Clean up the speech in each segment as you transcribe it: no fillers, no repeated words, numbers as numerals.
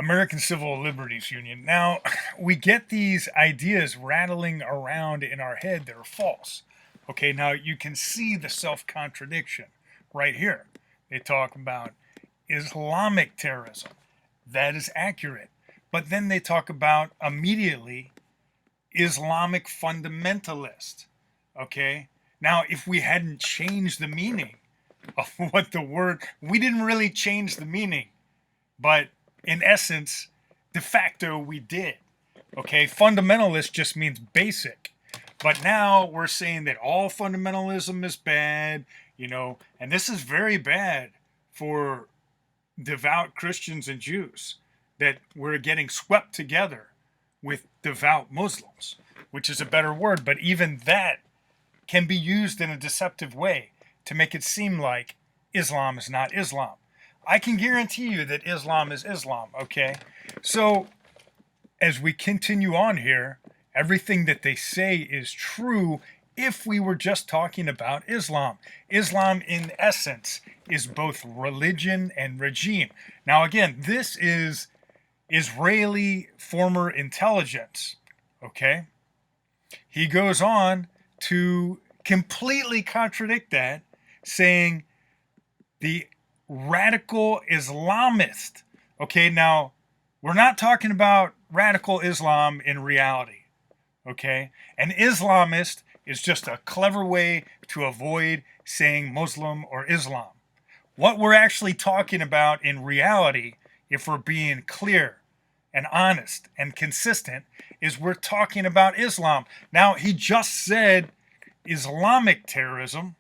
American Civil Liberties Union. Now, we get these ideas rattling around in our head that are false. Okay, now you can see the self contradiction right here. They talk about Islamic terrorism. That is accurate. But then they talk about immediately Islamic fundamentalist. Okay, now if we hadn't changed the meaning of what the word, we didn't really change the meaning, but in essence, de facto, we did. Okay, fundamentalist just means basic. But now we're saying that all fundamentalism is bad, and this is very bad for devout Christians and Jews, that we're getting swept together with devout Muslims, which is a better word, but even that can be used in a deceptive way to make it seem like Islam is not Islam. I can guarantee you that Islam is Islam, okay? So, as we continue on here, everything that they say is true if we were just talking about Islam. Islam, in essence, is both religion and regime. Now, again, this is Israeli former intelligence, okay? He goes on to completely contradict that, saying the radical Islamist. Okay, now we're not talking about radical Islam in reality. Okay, an Islamist is just a clever way to avoid saying Muslim or Islam. What we're actually talking about in reality, if we're being clear and honest and consistent, is we're talking about Islam. Now, he just said Islamic terrorism.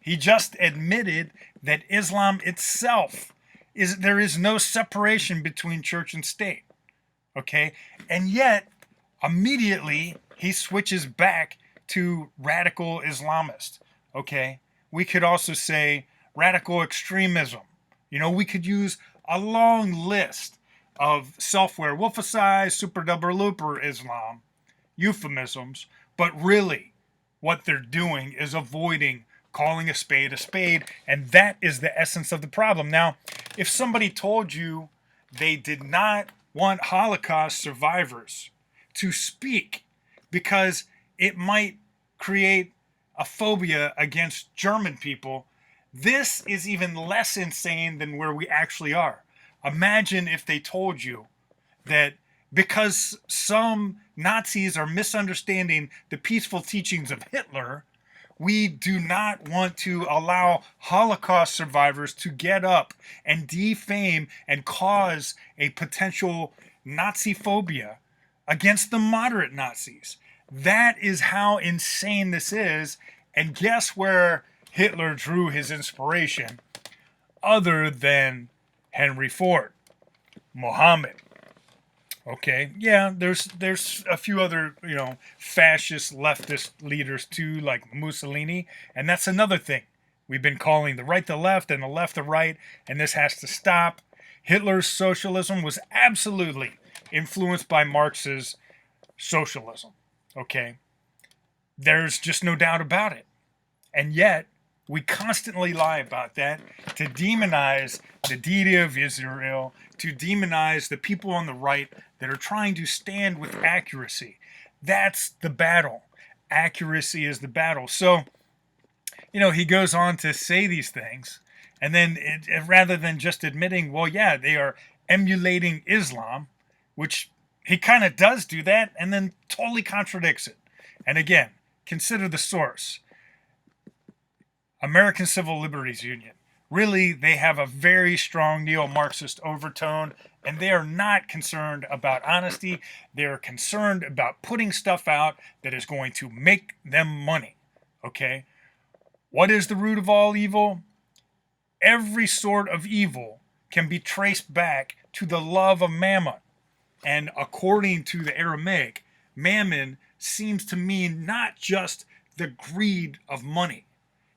He just admitted that Islam itself there is no separation between church and state. Okay? And yet, immediately, he switches back to radical Islamist. Okay? We could also say radical extremism. We could use a long list of self-aware, wolficized, super duper looper Islam euphemisms, but really what they're doing is avoiding calling a spade, and that is the essence of the problem. Now, if somebody told you they did not want Holocaust survivors to speak because it might create a phobia against German people, this is even less insane than where we actually are. Imagine if they told you that because some Nazis are misunderstanding the peaceful teachings of Hitler, we do not want to allow Holocaust survivors to get up and defame and cause a potential Nazi phobia against the moderate Nazis. That is how insane this is. And guess where Hitler drew his inspiration other than Henry Ford? Muhammad. Okay, yeah, there's a few other, fascist leftist leaders too, like Mussolini, and that's another thing. We've been calling the right the left and the left the right, and this has to stop. Hitler's socialism was absolutely influenced by Marx's socialism. Okay, there's just no doubt about it. And yet, we constantly lie about that to demonize the deity of Israel, to demonize the people on the right that are trying to stand with accuracy. That's the battle. Accuracy is the battle. So, he goes on to say these things, and then rather than just admitting, well, yeah, they are emulating Islam, which he kind of does do that, and then totally contradicts it. And again, consider the source. American Civil Liberties Union. Really, they have a very strong neo-Marxist overtone, and they are not concerned about honesty. They're concerned about putting stuff out that is going to make them money. Okay? What is the root of all evil? Every sort of evil can be traced back to the love of mammon. And according to the Aramaic, mammon seems to mean not just the greed of money.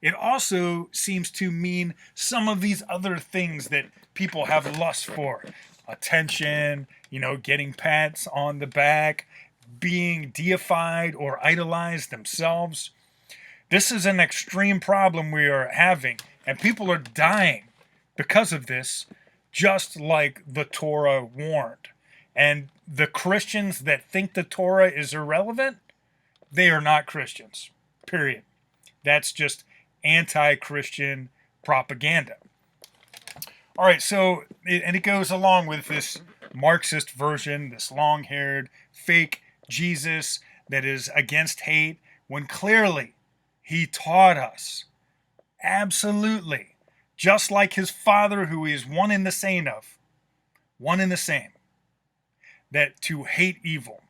It also seems to mean some of these other things that people have lust for. Attention, getting pats on the back, being deified or idolized themselves. This is an extreme problem we are having, and people are dying because of this just like the Torah warned. And the Christians that think the Torah is irrelevant, they are not Christians. Period. That's just anti-Christian propaganda. All right, so it goes along with this Marxist version, this long-haired fake Jesus that is against hate, when clearly he taught us absolutely, just like his Father, who is one and the same, that to hate evil.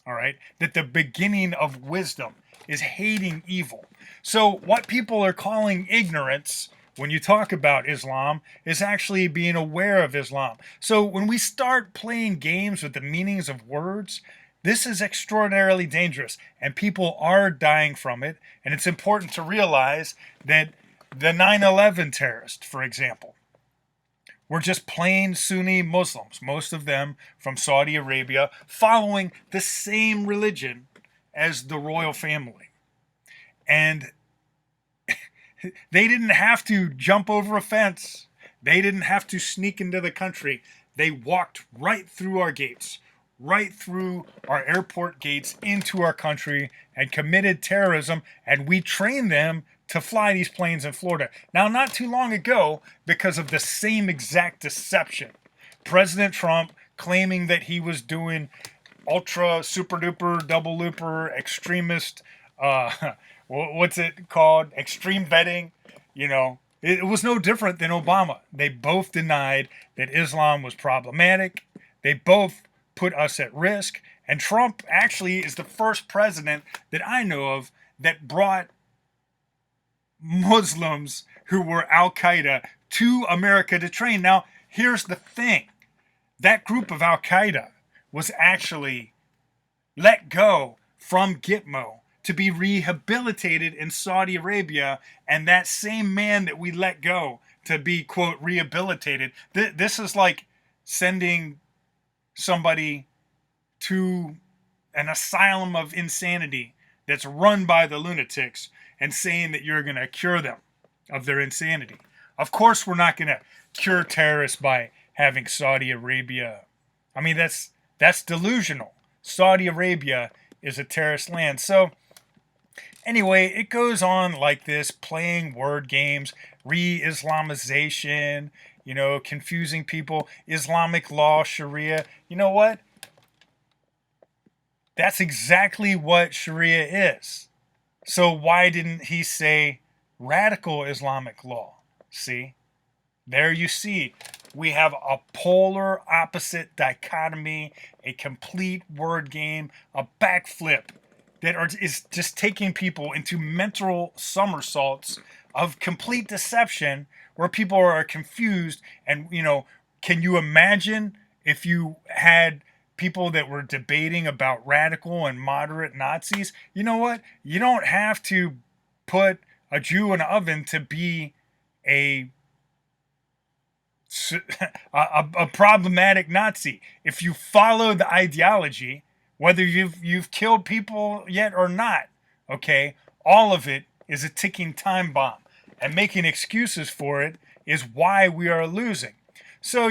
All right, that the beginning of wisdom is hating evil. So what people are calling ignorance when you talk about Islam is actually being aware of Islam. So when we start playing games with the meanings of words, this is extraordinarily dangerous, and people are dying from it. And it's important to realize that the 9/11 terrorists, for example, were just plain Sunni Muslims, most of them from Saudi Arabia, following the same religion as the royal family. And they didn't have to jump over a fence. They didn't have to sneak into the country. They walked right through our gates, right through our airport gates into our country and committed terrorism, and we trained them to fly these planes in Florida. Now, not too long ago, because of the same exact deception, President Trump claiming that he was doing ultra, super duper, double looper, extremist, what's it called? Extreme vetting. You know, it was no different than Obama. They both denied that Islam was problematic. They both put us at risk. And Trump actually is the first president that I know of that brought Muslims who were Al-Qaeda to America to train. Now, here's the thing. That group of Al-Qaeda was actually let go from Gitmo to be rehabilitated in Saudi Arabia, and that same man that we let go to be, quote, rehabilitated, this is like sending somebody to an asylum of insanity that's run by the lunatics and saying that you're going to cure them of their insanity. Of course, we're not going to cure terrorists by having Saudi Arabia. I mean, that's delusional. Saudi Arabia is a terrorist land. So anyway, it goes on like this, playing word games, re-Islamization, confusing people, Islamic law, Sharia. You know what? That's exactly what Sharia is. So why didn't he say radical Islamic law? See? There you see. We have a polar opposite dichotomy, a complete word game, a backflip that is just taking people into mental somersaults of complete deception where people are confused. And, can you imagine if you had people that were debating about radical and moderate Nazis? You know what? You don't have to put a Jew in an oven to be a problematic Nazi. If you follow the ideology, whether you've killed people yet or not, okay, all of it is a ticking time bomb. And making excuses for it is why we are losing. So,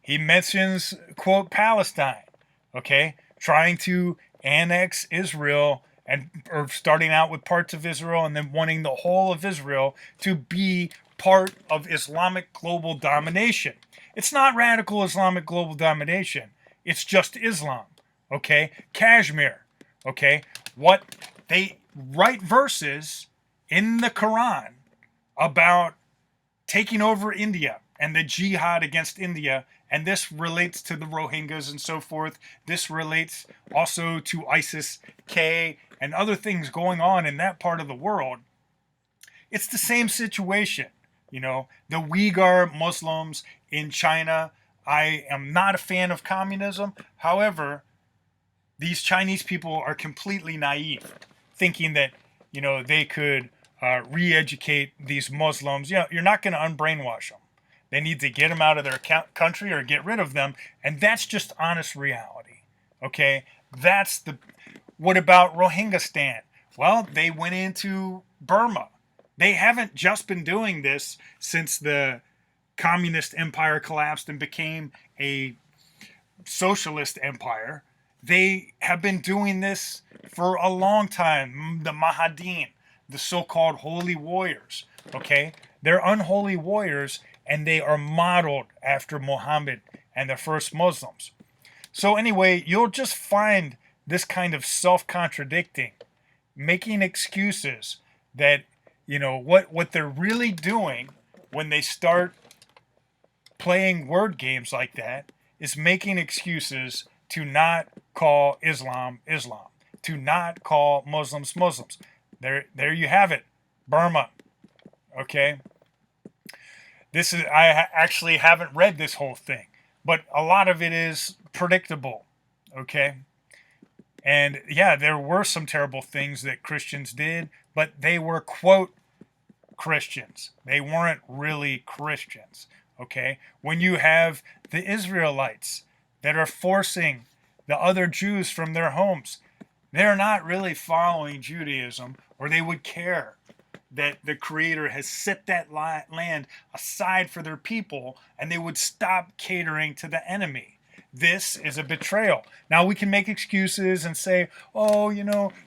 he mentions, quote, Palestine, okay, trying to annex Israel or starting out with parts of Israel and then wanting the whole of Israel to be part of Islamic global domination. It's not radical Islamic global domination. It's just Islam, okay? Kashmir, okay? What they write verses in the Quran about taking over India and the jihad against India, and this relates to the Rohingyas and so forth. This relates also to ISIS-K and other things going on in that part of the world. It's the same situation. The Uyghur Muslims in China. I am not a fan of communism. However, these Chinese people are completely naive, thinking that, they could re-educate these Muslims. You're not going to unbrainwash them. They need to get them out of their country or get rid of them. And that's just honest reality. Okay? What about Rohingyastan? Well, they went into Burma. They haven't just been doing this since the communist empire collapsed and became a socialist empire, they have been doing this for a long time. The Mahadin, the so-called holy warriors, okay? They're unholy warriors, and they are modeled after Muhammad and the first Muslims. So anyway, you'll just find this kind of self-contradicting, making excuses that, what they're really doing when they start playing word games like that is making excuses to not call Islam Islam, to not call Muslims Muslims. There you have it, Burma. Okay, I actually haven't read this whole thing, but a lot of it is predictable. Okay, and yeah, there were some terrible things that Christians did, but they were quote Christians. They weren't really Christians. Okay? When you have the Israelites that are forcing the other Jews from their homes, they're not really following Judaism, or they would care that the Creator has set that land aside for their people, and they would stop catering to the enemy. This is a betrayal. Now we can make excuses and say, oh,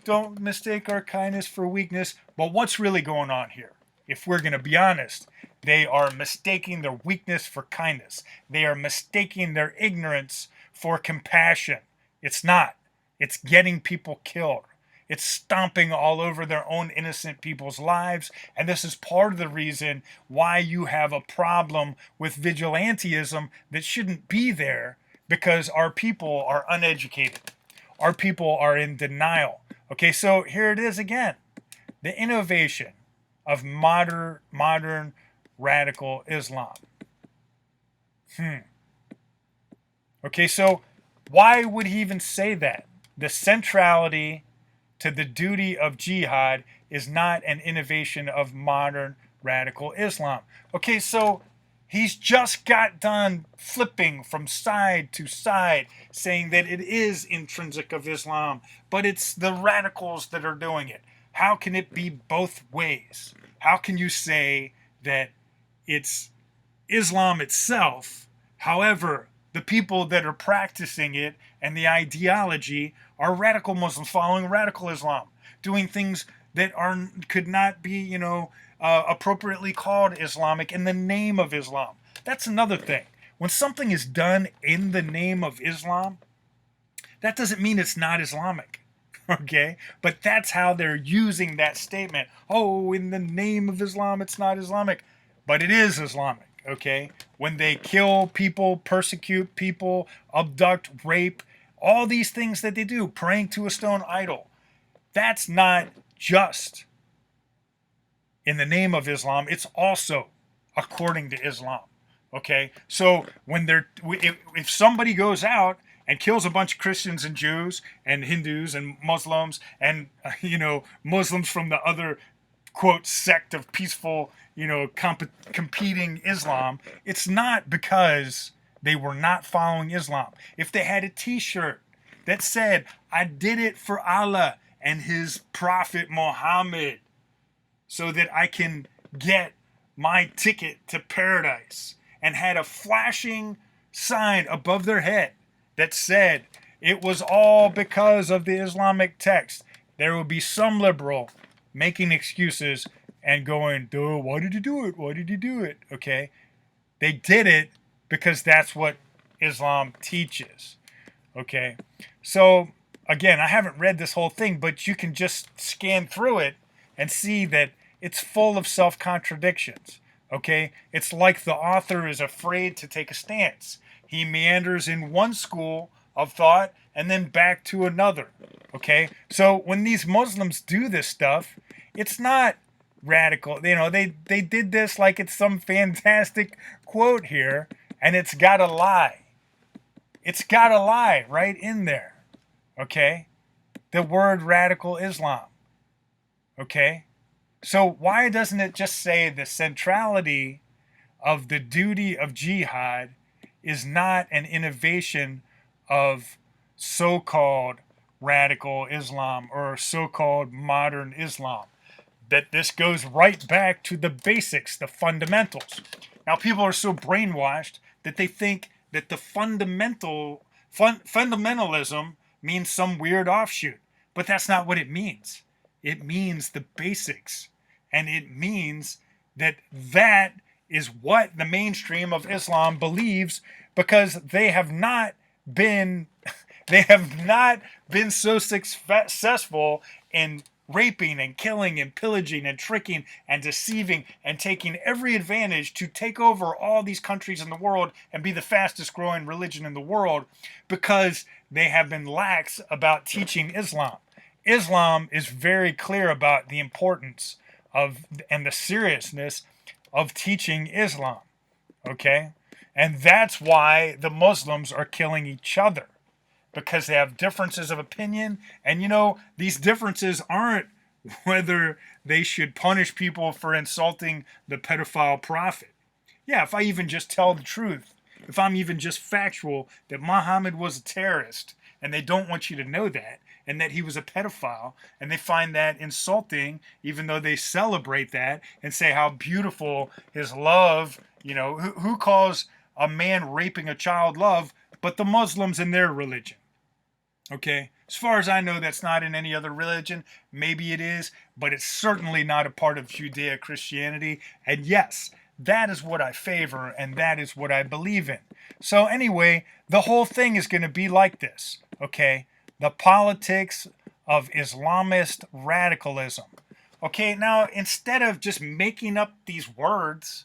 don't mistake our kindness for weakness. But what's really going on here? If we're going to be honest, they are mistaking their weakness for kindness. They are mistaking their ignorance for compassion. It's not. It's getting people killed. It's stomping all over their own innocent people's lives. And this is part of the reason why you have a problem with vigilantism that shouldn't be there, because our people are uneducated. Our people are in denial. Okay, so here it is again. The innovation of modern radical Islam. Okay, so why would he even say that? The centrality to the duty of jihad is not an innovation of modern radical Islam. Okay, so he's just got done flipping from side to side, saying that it is intrinsic of Islam, but it's the radicals that are doing it. How can it be both ways? How can you say that it's Islam itself, however, the people that are practicing it and the ideology are radical Muslims following radical Islam, doing things that could not be, appropriately called Islamic in the name of Islam? That's another thing. When something is done in the name of Islam, that doesn't mean it's not Islamic. Okay, but that's how they're using that statement. Oh, in the name of Islam, it's not Islamic, but it is Islamic. Okay, when they kill people, persecute people, abduct, rape, all these things that they do, praying to a stone idol, that's not just in the name of Islam. It's also according to Islam. Okay, so if somebody goes out and kills a bunch of Christians and Jews and Hindus and Muslims and Muslims from the other quote sect of peaceful competing Islam, it's not because they were not following Islam. If they had a t-shirt that said, I did it for Allah and his prophet Muhammad so that I can get my ticket to paradise, and had a flashing sign above their head that said it was all because of the Islamic text, there would be some liberal making excuses and going, duh, why did you do it? Why did you do it? Okay. They did it because that's what Islam teaches. Okay. So, again, I haven't read this whole thing, but you can just scan through it and see that it's full of self-contradictions. Okay. It's like the author is afraid to take a stance. He meanders in one school of thought and then back to another. Okay? So when these Muslims do this stuff, it's not radical. They did this like it's some fantastic quote here, and it's got a lie. It's got a lie right in there. Okay? The word radical Islam. Okay? So why doesn't it just say the centrality of the duty of jihad is not an innovation of so-called radical Islam or so-called modern Islam? that this goes right back to the basics, the fundamentals. Now, people are so brainwashed that they think that the fundamentalism means some weird offshoot, but that's not what it means. It means the basics, and it means that that is what the mainstream of Islam believes, because they have not been so successful in raping and killing and pillaging and tricking and deceiving and taking every advantage to take over all these countries in the world and be the fastest growing religion in the world, because they have been lax about teaching Islam. Islam is very clear about the importance of and the seriousness of teaching Islam. Okay? And that's why the Muslims are killing each other, because they have differences of opinion. And these differences aren't whether they should punish people for insulting the pedophile prophet. Yeah, if I even just tell the truth, if I'm even just factual that Muhammad was a terrorist, and they don't want you to know that, and that he was a pedophile, and they find that insulting, even though they celebrate that and say how beautiful his love, who calls a man raping a child love but the Muslims in their religion? Okay, as far as I know, that's not in any other religion. Maybe it is, but it's certainly not a part of Judeo-Christianity. And yes, that is what I favor, and that is what I believe in. So anyway, the whole thing is going to be like this, okay? The politics of Islamist radicalism. Okay, now instead of just making up these words,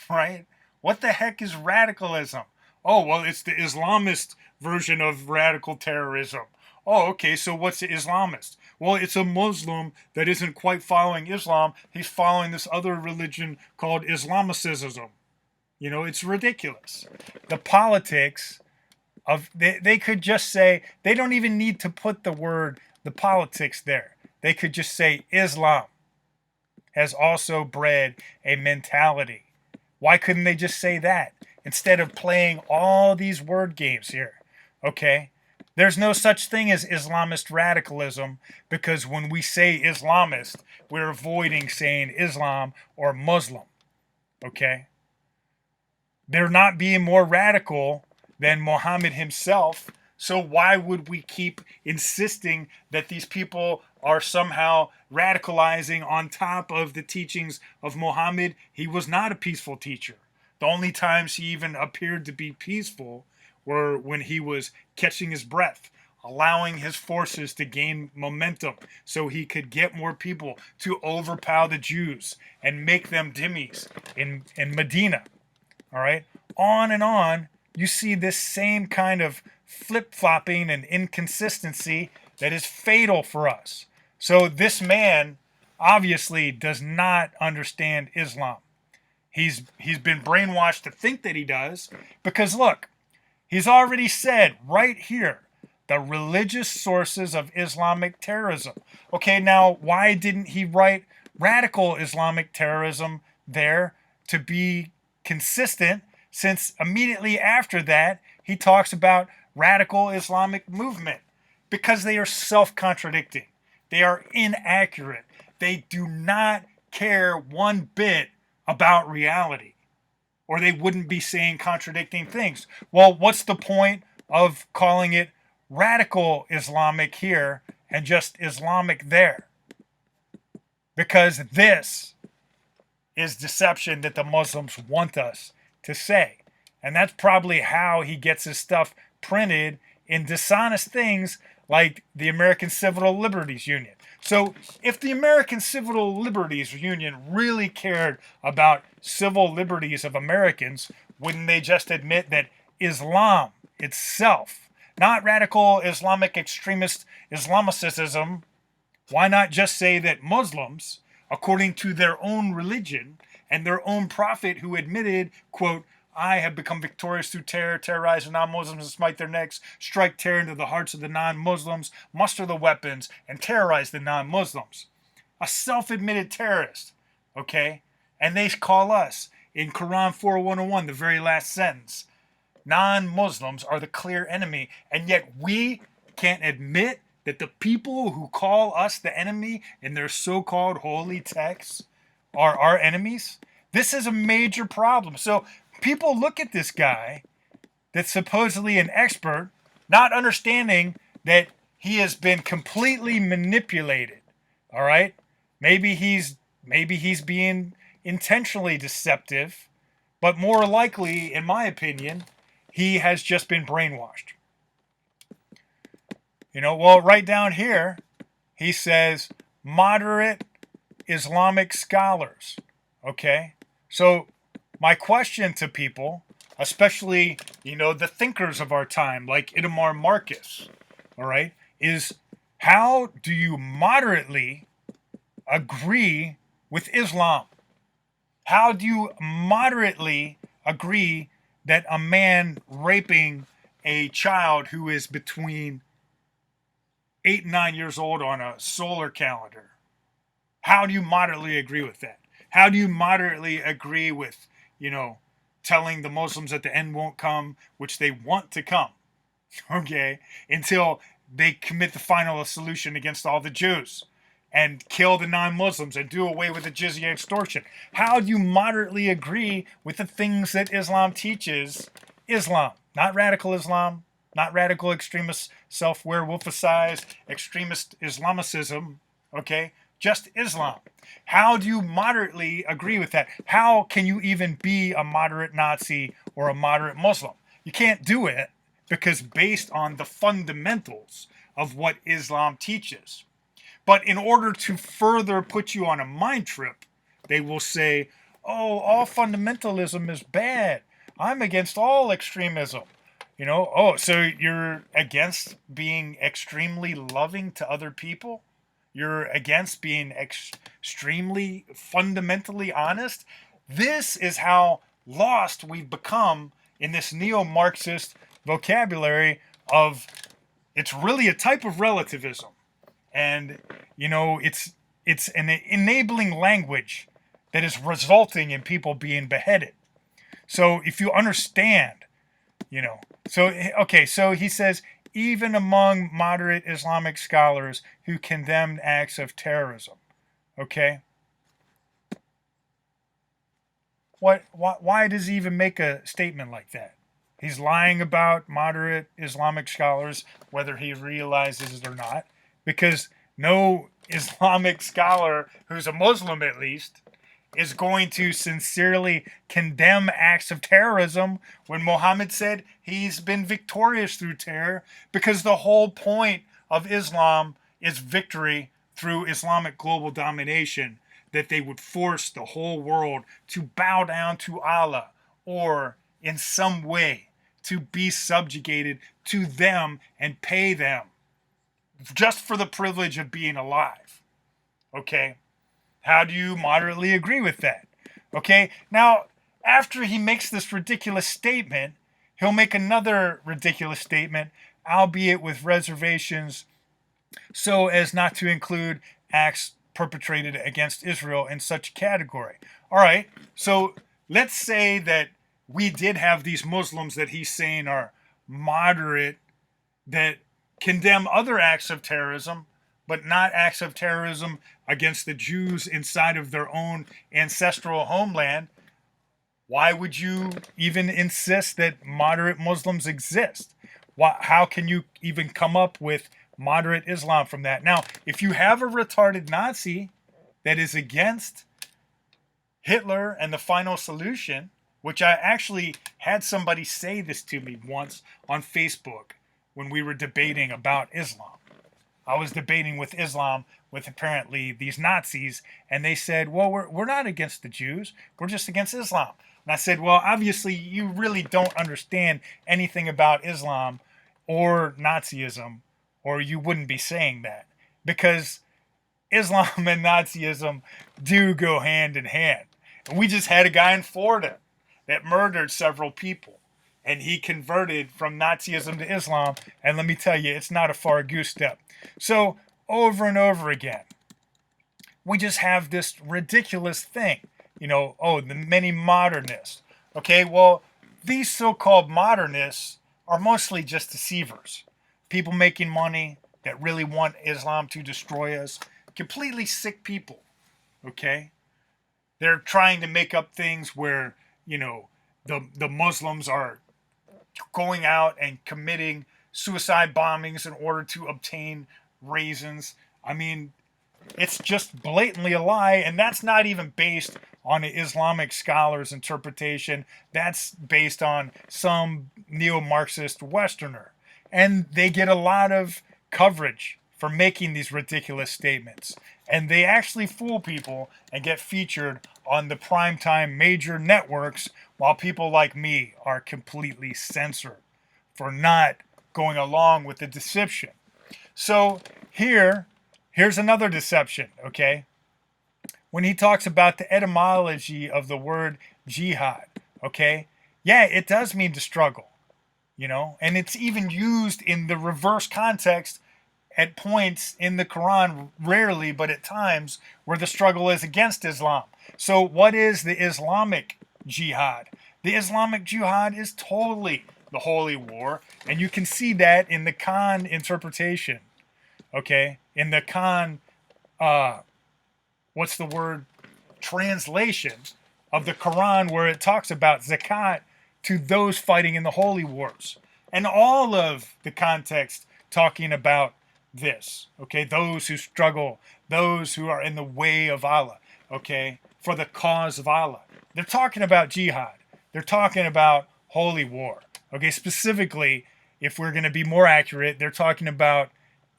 right? What the heck is radicalism? Oh, well, it's the Islamist version of radical terrorism. Oh, okay, so what's the Islamist? Well, it's a Muslim that isn't quite following Islam. He's following this other religion called Islamicism. It's ridiculous. The politics of, they could just say, they don't even need to put the politics there. They could just say Islam has also bred a mentality. Why couldn't they just say that instead of playing all these word games here? Okay? There's no such thing as Islamist radicalism, because when we say Islamist, we're avoiding saying Islam or Muslim. Okay? They're not being more radical than Muhammad himself, so why would we keep insisting that these people are somehow radicalizing on top of the teachings of Muhammad? He was not a peaceful teacher. The only times he even appeared to be peaceful were when he was catching his breath, allowing his forces to gain momentum so he could get more people to overpower the Jews and make them dhimmis in Medina. All right? On and on, you see this same kind of flip-flopping and inconsistency that is fatal for us. So this man obviously does not understand Islam. He's been brainwashed to think that he does, because look, he's already said right here, the religious sources of Islamic terrorism. Okay, now why didn't he write radical Islamic terrorism there to be consistent, since immediately after that he talks about radical Islamic movement? Because they are self-contradicting. They are inaccurate. They do not care one bit about reality, or they wouldn't be saying contradicting things. Well, what's the point of calling it radical Islamic here and just Islamic there? Because this is deception that the Muslims want us to say. And that's probably how he gets his stuff printed in dishonest things like the American Civil Liberties Union. So if the American Civil Liberties Union really cared about civil liberties of Americans, wouldn't they just admit that Islam itself, not radical Islamic extremist Islamicism, why not just say that Muslims, according to their own religion and their own prophet who admitted, quote, I have become victorious through terror, terrorize the non-Muslims and smite their necks, strike terror into the hearts of the non-Muslims, muster the weapons, and terrorize the non-Muslims. A self-admitted terrorist, okay? And they call us, in Quran 4:101, the very last sentence, non-Muslims are the clear enemy, and yet we can't admit that the people who call us the enemy in their so-called holy texts are our enemies? This is a major problem. So people look at this guy that's supposedly an expert, not understanding that he has been completely manipulated. All right? Maybe he's being intentionally deceptive, but more likely, in my opinion, he has just been brainwashed. Well, right down here, he says moderate Islamic scholars. Okay? So my question to people, especially, the thinkers of our time, like Itamar Marcus, all right, is how do you moderately agree with Islam? How do you moderately agree that a man raping a child who is between 8 and 9 years old on a solar calendar, how do you moderately agree with that? How do you moderately agree with, telling the Muslims that the end won't come, which they want to come, okay, until they commit the final solution against all the Jews and kill the non-Muslims and do away with the jizya extortion? How do you moderately agree with the things that Islam teaches? Islam, not radical Islam, not radical extremist self-werewolficized extremist Islamicism, okay? Just Islam. How do you moderately agree with that? How can you even be a moderate Nazi or a moderate Muslim? You can't do it because based on the fundamentals of what Islam teaches. But in order to further put you on a mind trip, they will say, oh, all fundamentalism is bad. I'm against all extremism. So you're against being extremely loving to other people? You're against being extremely fundamentally honest? This is how lost we've become in this neo-Marxist vocabulary of, it's really a type of relativism. And, it's an enabling language that is resulting in people being beheaded. So if you understand, so he says, even among moderate Islamic scholars who condemned acts of terrorism. Okay? Why does he even make a statement like that? He's lying about moderate Islamic scholars, whether he realizes it or not, because no Islamic scholar who's a Muslim, at least, is going to sincerely condemn acts of terrorism when Muhammad said he's been victorious through terror, because the whole point of Islam is victory through Islamic global domination, that they would force the whole world to bow down to Allah or in some way to be subjugated to them and pay them just for the privilege of being alive. Okay? How do you moderately agree with that? Okay, now, after he makes this ridiculous statement, he'll make another ridiculous statement, albeit with reservations, so as not to include acts perpetrated against Israel in such category. All right, so let's say that we did have these Muslims that he's saying are moderate, that condemn other acts of terrorism, but not acts of terrorism against the Jews inside of their own ancestral homeland. Why would you even insist that moderate Muslims exist? How can you even come up with moderate Islam from that? Now, if you have a retarded Nazi that is against Hitler and the final solution, which I actually had somebody say this to me once on Facebook when we were debating about Islam. I was debating with Islam with apparently these Nazis, and they said, well, we're not against the Jews. We're just against Islam. And I said, well, obviously you really don't understand anything about Islam or Nazism, or you wouldn't be saying that. Because Islam and Nazism do go hand in hand. And we just had a guy in Florida that murdered several people, and he converted from Nazism to Islam, and let me tell you, it's not a far goose step. So, over and over again, we just have this ridiculous thing, the many modernists. Okay, well, these so-called modernists are mostly just deceivers. People making money, that really want Islam to destroy us. Completely sick people, okay? They're trying to make up things where, the Muslims are going out and committing suicide bombings in order to obtain raisins. I mean, it's just blatantly a lie, and that's not even based on an Islamic scholar's interpretation. That's based on some neo-Marxist Westerner. And they get a lot of coverage for making these ridiculous statements. And they actually fool people and get featured on the primetime major networks, while people like me are completely censored for not going along with the deception. So here's another deception, okay? When he talks about the etymology of the word jihad, okay? Yeah, it does mean to struggle, and it's even used in the reverse context at points in the Quran, rarely, but at times, where the struggle is against Islam. So what is the Islamic jihad? The Islamic jihad is totally the holy war, and you can see that in the Khan interpretation, okay? In the Khan, what's the word? Translation of the Quran, where it talks about zakat to those fighting in the holy wars. And all of the context talking about this, okay? Those who struggle, those who are in the way of Allah, okay? For the cause of Allah. They're talking about jihad. They're talking about holy war, okay? Specifically, if we're going to be more accurate, they're talking about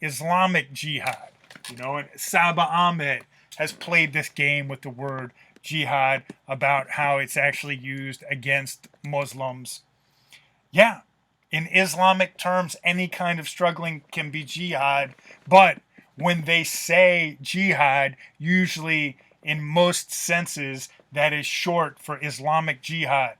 Islamic jihad, and Saba Ahmed has played this game with the word jihad about how it's actually used against Muslims. Yeah, in Islamic terms, any kind of struggling can be jihad, but when they say jihad, usually in most senses, that is short for Islamic jihad.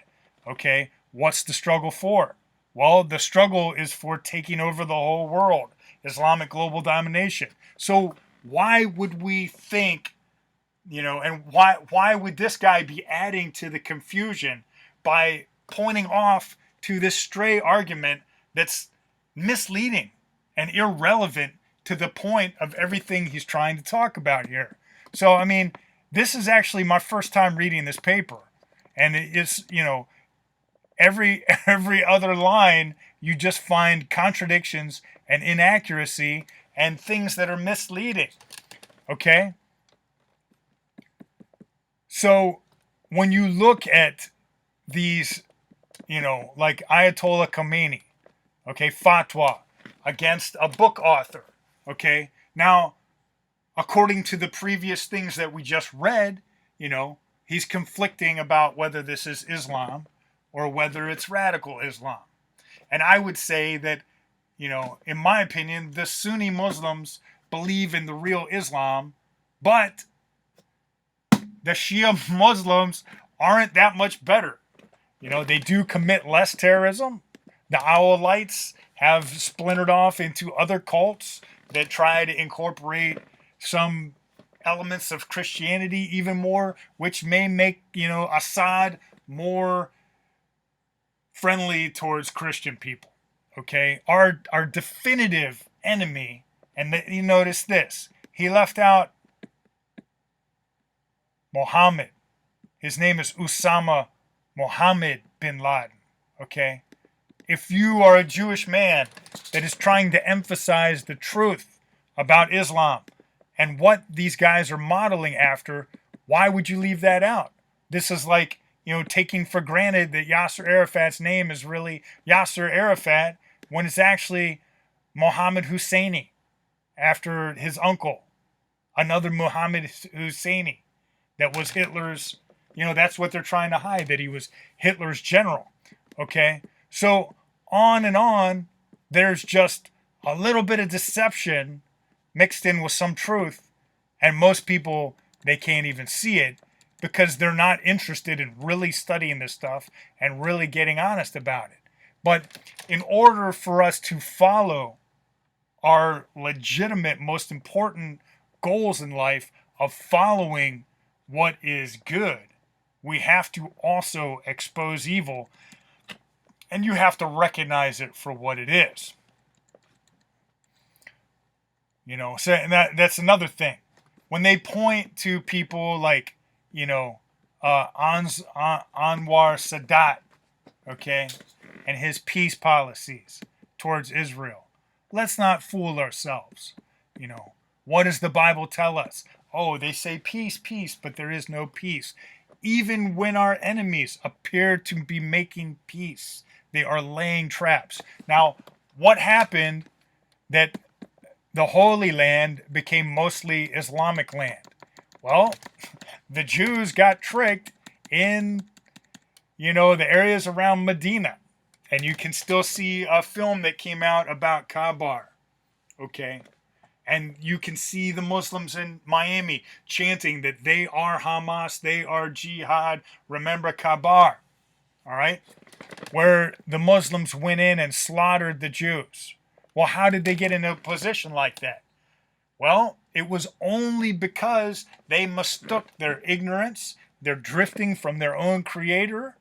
Okay, what's the struggle for? Well, the struggle is for taking over the whole world, Islamic global domination. So why would we think, and why would this guy be adding to the confusion by pointing off to this stray argument that's misleading and irrelevant to the point of everything he's trying to talk about here? So, I mean, this is actually my first time reading this paper, and it's, every other line you just find contradictions and inaccuracy and things that are misleading. Okay? So when you look at these, like Ayatollah Khomeini, okay, fatwa against a book author, okay? Now, according to the previous things that we just read, he's conflicting about whether this is Islam or whether it's radical Islam. And I would say that, in my opinion, the Sunni Muslims believe in the real Islam, but the Shia Muslims aren't that much better. They do commit less terrorism. The Owlites have splintered off into other cults that try to incorporate some elements of Christianity even more, which may make, Assad more friendly towards Christian people. Okay? Our definitive enemy, and you notice this, he left out Mohammed. His name is Osama Mohammed bin Laden. Okay? If you are a Jewish man that is trying to emphasize the truth about Islam and what these guys are modeling after, why would you leave that out? This is like, taking for granted that Yasser Arafat's name is really Yasser Arafat when it's actually Mohammed Husseini, after his uncle, another Mohammed Husseini that was Hitler's, that's what they're trying to hide, that he was Hitler's general. Okay? So on and on, there's just a little bit of deception mixed in with some truth, and most people, they can't even see it because they're not interested in really studying this stuff and really getting honest about it. But in order for us to follow our legitimate, most important goals in life of following what is good, we have to also expose evil, and you have to recognize it for what it is. So and that's another thing. When they point to people like, Anwar Sadat, okay, and his peace policies towards Israel, let's not fool ourselves. You know, what does the Bible tell us? Oh, they say peace, peace, but there is no peace. Even when our enemies appear to be making peace, they are laying traps. Now, what happened that the Holy Land became mostly Islamic land? Well, the Jews got tricked in, the areas around Medina. And you can still see a film that came out about Kabar, okay? And you can see the Muslims in Miami chanting that they are Hamas, they are jihad, remember Kabar, all right? Where the Muslims went in and slaughtered the Jews. Well, how did they get in a position like that? Well, it was only because they mistook their ignorance, their drifting from their own creator,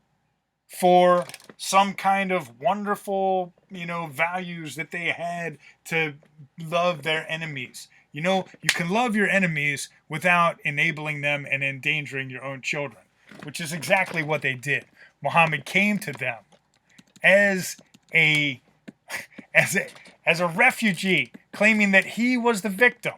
for some kind of wonderful, values that they had to love their enemies. You can love your enemies without enabling them and endangering your own children, which is exactly what they did. Muhammad came to them as a as a refugee, claiming that he was the victim,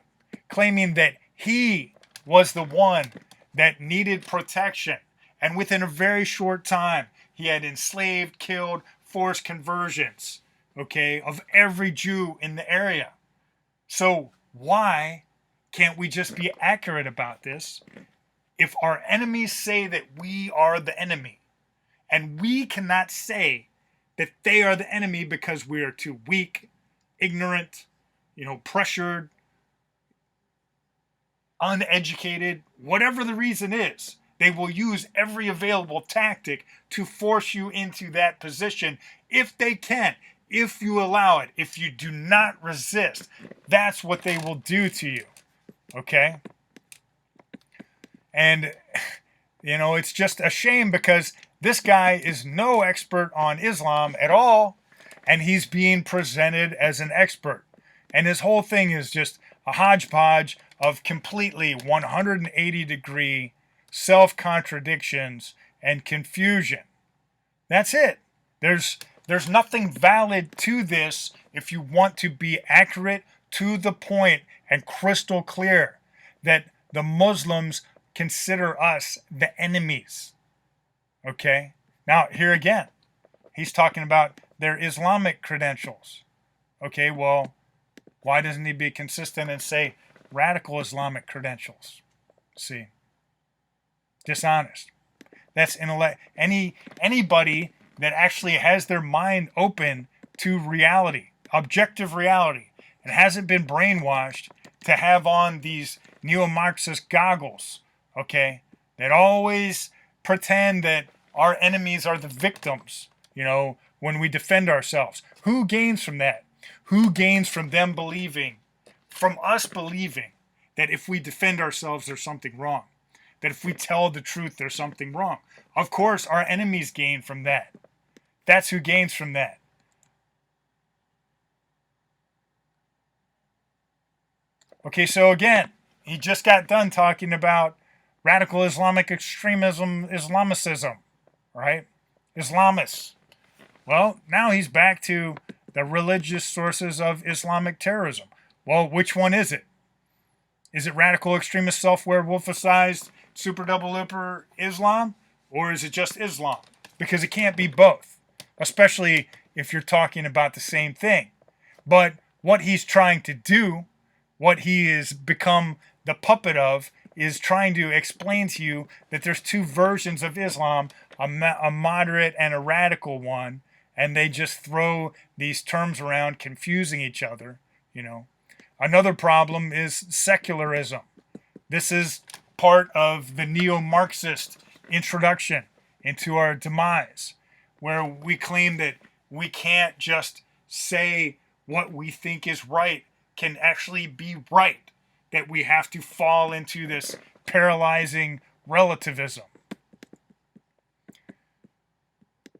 claiming that he was the one that needed protection. And within a very short time, he had enslaved, killed, forced conversions, okay, of every Jew in the area. So why can't we just be accurate about this? If our enemies say that we are the enemy, and we cannot say that they are the enemy because we are too weak, ignorant, pressured, uneducated, whatever the reason is, they will use every available tactic to force you into that position if they can, if you allow it, if you do not resist. That's what they will do to you, okay? And, it's just a shame because this guy is no expert on Islam at all, and he's being presented as an expert. And his whole thing is just a hodgepodge of completely 180-degree self-contradictions and confusion. That's it. There's nothing valid to this if you want to be accurate, to the point, and crystal clear that the Muslims consider us the enemies. Okay? Now, here again, he's talking about their Islamic credentials. Okay, well, why doesn't he be consistent and say radical Islamic credentials? See? Dishonest. That's anybody that actually has their mind open to reality, objective reality, and hasn't been brainwashed to have on these neo-Marxist goggles, okay, that always pretend that our enemies are the victims, when we defend ourselves. Who gains from that? Who gains from them believing, from us believing, that if we defend ourselves, there's something wrong? That if we tell the truth, there's something wrong? Of course, our enemies gain from that. That's who gains from that. Okay, so again, he just got done talking about radical Islamic extremism, Islamicism, right? Islamists. Well, now he's back to the religious sources of Islamic terrorism. Well, which one is it? Is it radical extremist self-werewolficized super double looper Islam? Or is it just Islam? Because it can't be both, especially if you're talking about the same thing. But what he's trying to do, what he has become the puppet of, is trying to explain to you that there's two versions of Islam, a moderate and a radical one, and they just throw these terms around, confusing each other, Another problem is secularism. This is part of the neo-Marxist introduction into our demise, where we claim that we can't just say what we think is right can actually be right, that we have to fall into this paralyzing relativism.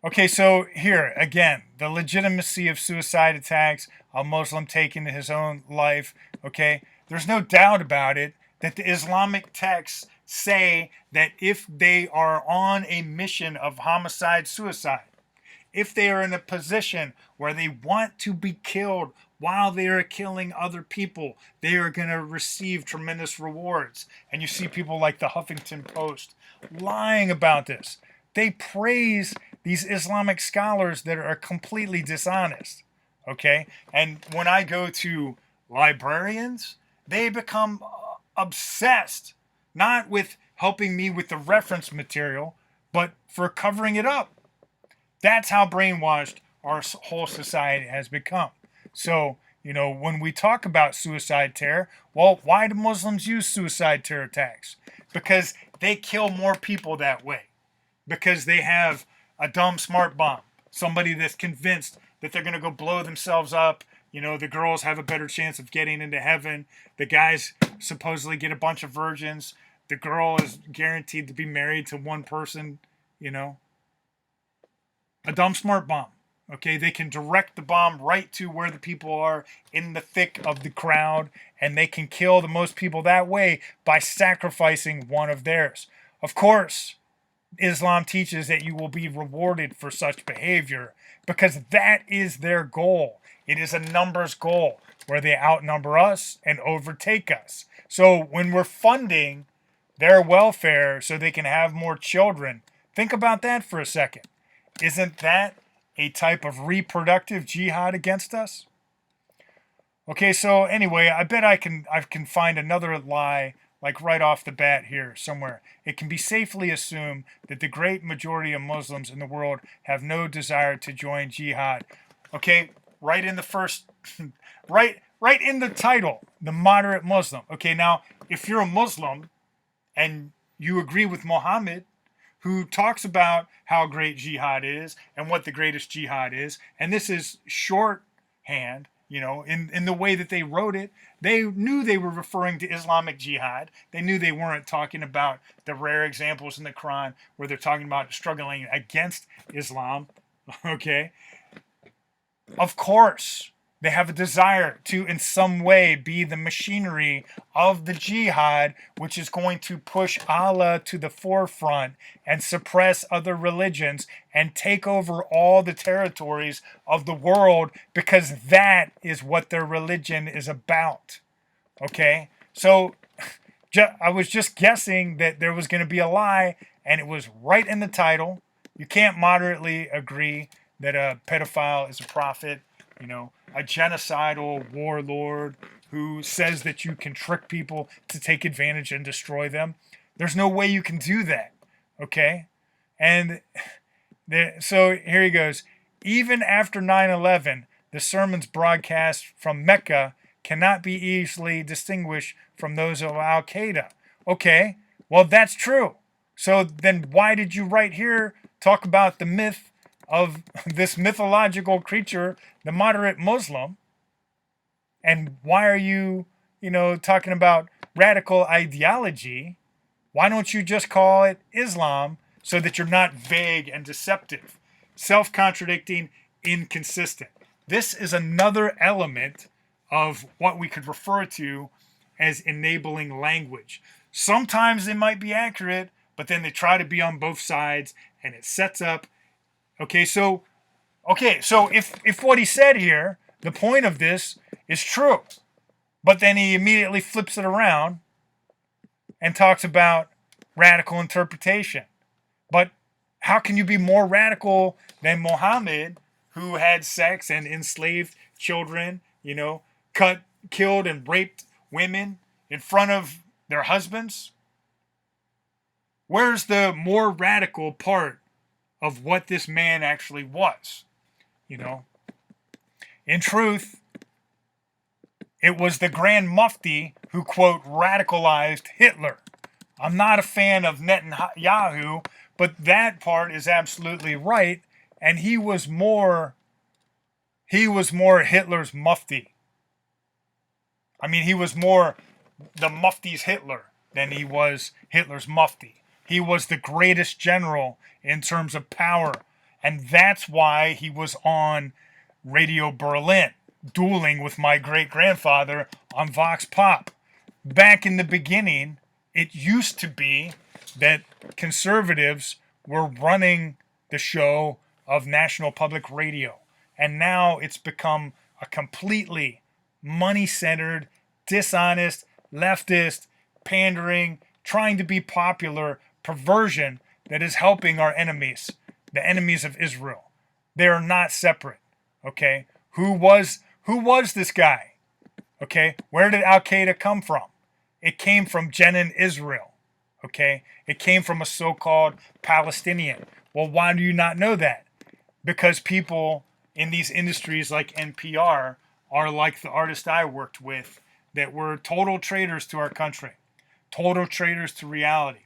Okay, so here, again, the legitimacy of suicide attacks a Muslim taking his own life. Okay, there's no doubt about it that the Islamic texts say that if they are on a mission of homicide, suicide, if they are in a position where they want to be killed while they are killing other people, they are going to receive tremendous rewards. And you see people like the Huffington Post lying about this. They praise these Islamic scholars that are completely dishonest. Okay? And when I go to librarians, they become obsessed, not with helping me with the reference material, but for covering it up. That's how brainwashed our whole society has become. So, when we talk about suicide terror, well, why do Muslims use suicide terror attacks? Because they kill more people that way. Because they have a dumb smart bomb. Somebody that's convinced that they're going to go blow themselves up. The girls have a better chance of getting into heaven. The guys supposedly get a bunch of virgins. The girl is guaranteed to be married to one person, A dumb smart bomb. Okay, they can direct the bomb right to where the people are in the thick of the crowd, and they can kill the most people that way by sacrificing one of theirs. Of course, Islam teaches that you will be rewarded for such behavior because that is their goal. It is a numbers goal where they outnumber us and overtake us. So when we're funding their welfare so they can have more children, think about that for a second. Isn't that a type of reproductive jihad against us? Okay, so anyway, I bet I can find another lie like right off the bat here somewhere. It can be safely assumed that the great majority of Muslims in the world have no desire to join jihad. Okay, right in the first right in the title, the moderate Muslim. Okay, now if you're a Muslim and you agree with Muhammad, who talks about how great jihad is and what the greatest jihad is, and this is shorthand, in the way that they wrote it. They knew they were referring to Islamic jihad. They knew they weren't talking about the rare examples in the Quran where they're talking about struggling against Islam. Okay? Of course, they have a desire to, in some way, be the machinery of the jihad, which is going to push Allah to the forefront and suppress other religions and take over all the territories of the world, because that is what their religion is about. Okay? So, I was just guessing that there was going to be a lie, and it was right in the title. You can't moderately agree that a pedophile is a prophet, a genocidal warlord who says that you can trick people to take advantage and destroy them. There's no way you can do that, okay? And so here he goes. Even after 9/11, the sermons broadcast from Mecca cannot be easily distinguished from those of Al-Qaeda. Okay, well, that's true. So then why did you right here talk about the myth of this mythological creature, the moderate Muslim? And why are you, talking about radical ideology? Why don't you just call it Islam so that you're not vague and deceptive, self-contradicting, inconsistent? This is another element of what we could refer to as enabling language. Sometimes they might be accurate, but then they try to be on both sides, and it sets up. So if what he said here, the point of this is true, but then he immediately flips it around and talks about radical interpretation. But how can you be more radical than Muhammad, who had sex and enslaved children, killed and raped women in front of their husbands? Where's the more radical part of what this man actually was? In truth, it was the Grand Mufti who, quote, radicalized Hitler. I'm not a fan of Netanyahu, but that part is absolutely right. And he was more Hitler's Mufti. I mean, he was more the Mufti's Hitler than he was Hitler's Mufti. He was the greatest general in terms of power. And that's why he was on Radio Berlin. dueling with my great-grandfather on Vox Pop. Back in the beginning, it used to be that conservatives were running the show of National Public Radio. And now it's become a completely money-centered, dishonest, leftist, pandering, trying to be popular perversion that is helping our enemies, the enemies of Israel. They are not separate. Okay? Who was this guy? Okay? Where did Al Qaeda come from? It came from Jenin, Israel. Okay? It came from a so-called Palestinian. Well, why do you not know that? Because people in these industries like NPR are like the artist I worked with that were total traitors to our country, total traitors to reality,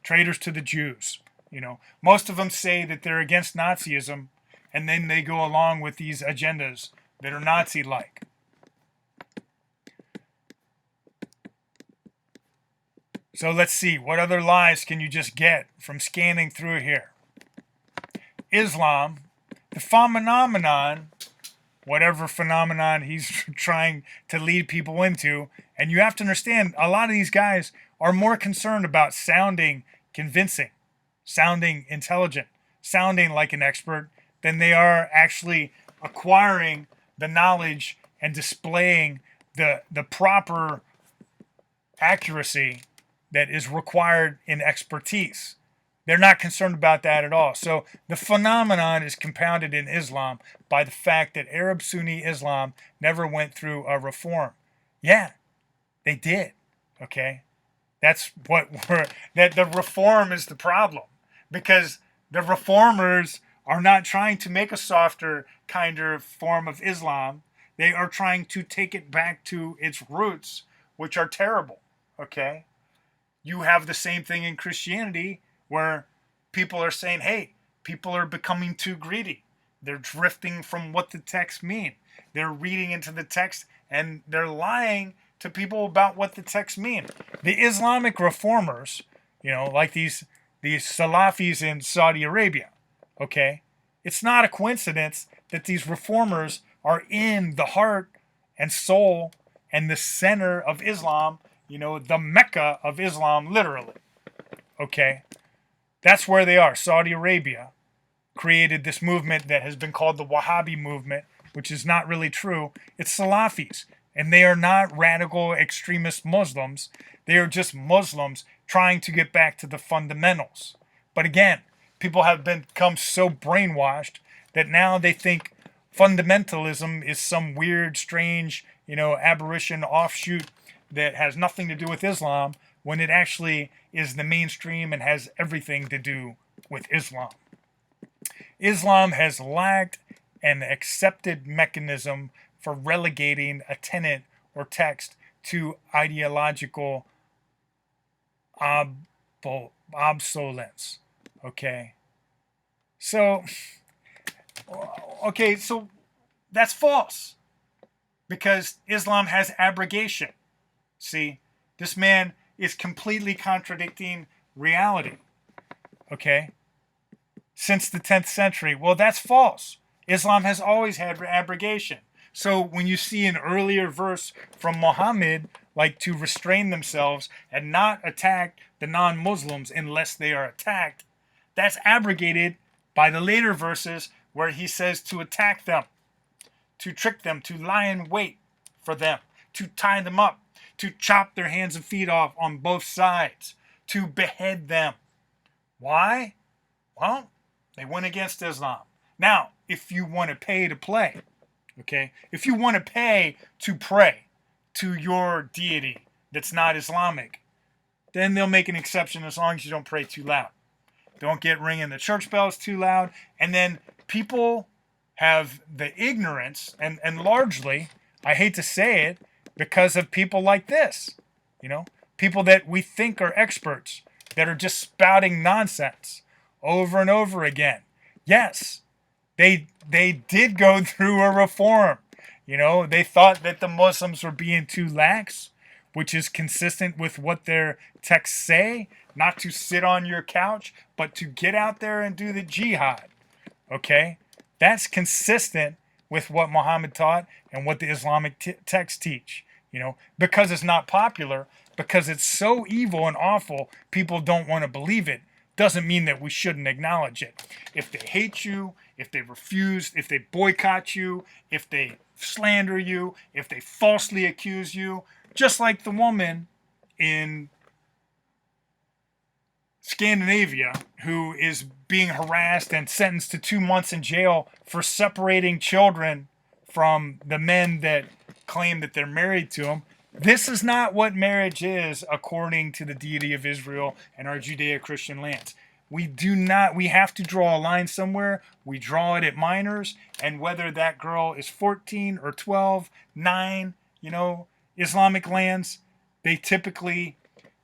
traitors to the Jews. You know, most of them say that they're against Nazism, and then they go along with these agendas that are Nazi-like. So let's see, what other lies can you just get from scanning through here? Islam, the phenomenon, whatever phenomenon he's trying to lead people into, and you have to understand, a lot of these guys are more concerned about sounding convincing, sounding intelligent, sounding like an expert, than they are actually acquiring the knowledge and displaying the proper accuracy that is required in expertise. They're not concerned about that at all. So the phenomenon is compounded in Islam by the fact that Arab Sunni Islam never went through a reform. Yeah, they did. Okay? That's that the reform is the problem. Because the reformers are not trying to make a softer, kinder form of Islam. They are trying to take it back to its roots, which are terrible. Okay? You have the same thing in Christianity where people are saying, hey, people are becoming too greedy. They're drifting from what the texts mean. They're reading into the text and they're lying to people about what the texts mean. The Islamic reformers, you know, like these Salafis in Saudi Arabia, okay? It's not a coincidence that these reformers are in the heart and soul and the center of Islam, you know, the Mecca of Islam, literally. Okay? That's where they are. Saudi Arabia created this movement that has been called the Wahhabi movement, which is not really true. It's Salafis. And they are not radical extremist Muslims. They are just Muslims trying to get back to the fundamentals. But again, people have become so brainwashed that now they think fundamentalism is some weird, strange, you know, aberration offshoot that has nothing to do with Islam, when it actually is the mainstream and has everything to do with Islam. Islam has lacked an accepted mechanism for relegating a tenet or text to ideological obsolescence. Okay? So that's false. Because Islam has abrogation. See, this man is completely contradicting reality. Okay? Since the 10th century. Well, that's false. Islam has always had abrogation. So when you see an earlier verse from Muhammad, like to restrain themselves and not attack the non-Muslims unless they are attacked, that's abrogated by the later verses where he says to attack them, to trick them, to lie in wait for them, to tie them up, to chop their hands and feet off on both sides, to behead them. Why? Well, they went against Islam. Now, if you want to pay to play, okay, if you want to pay to pray to your deity that's not Islamic, then they'll make an exception as long as you don't pray too loud. Don't get ringing the church bells too loud. And then people have the ignorance, and largely, I hate to say it, because of people like this, you know, people that we think are experts that are just spouting nonsense over and over again. Yes, they did go through a reform. You know, they thought that the Muslims were being too lax, which is consistent with what their texts say, not to sit on your couch, but to get out there and do the jihad. Okay? That's consistent with what Muhammad taught and what the Islamic texts teach, because it's not popular, because it's so evil and awful, people don't want to believe it, doesn't mean that we shouldn't acknowledge it. If they hate you, if they refuse, if they boycott you, if they slander you, if they falsely accuse you, just like the woman in Scandinavia who is being harassed and sentenced to 2 months in jail for separating children from the men that claim that they're married to them. This is not what marriage is according to the deity of Israel and our Judeo-Christian lands. We have to draw a line somewhere. We draw it at minors, and whether that girl is 14 or 12, 9, Islamic lands, they typically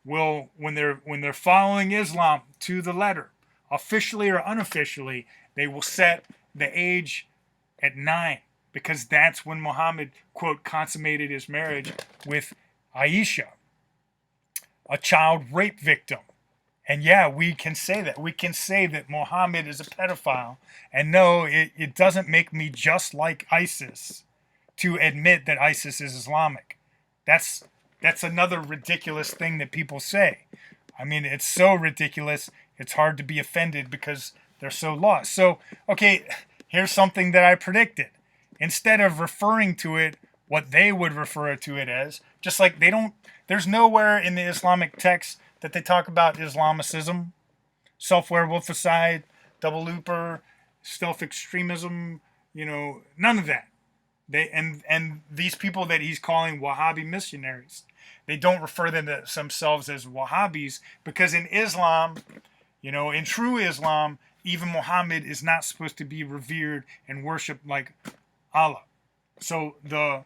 will, when they're following Islam to the letter, officially or unofficially, they will set the age at 9, because that's when Muhammad, quote, consummated his marriage with Aisha, a child rape victim. And yeah, we can say that. We can say that Muhammad is a pedophile. And no, it doesn't make me just like ISIS to admit that ISIS is Islamic. That's another ridiculous thing that people say. I mean, it's so ridiculous, it's hard to be offended because they're so lost. So, okay, here's something that I predicted. Instead of referring to it what they would refer to it as, just like there's nowhere in the Islamic text that they talk about Islamicism, self-werewolficide, double looper, stealth extremism, none of that. And these people that he's calling Wahhabi missionaries, they don't refer them to themselves as Wahhabis, because in Islam, in true Islam, even Muhammad is not supposed to be revered and worshipped like Allah. So the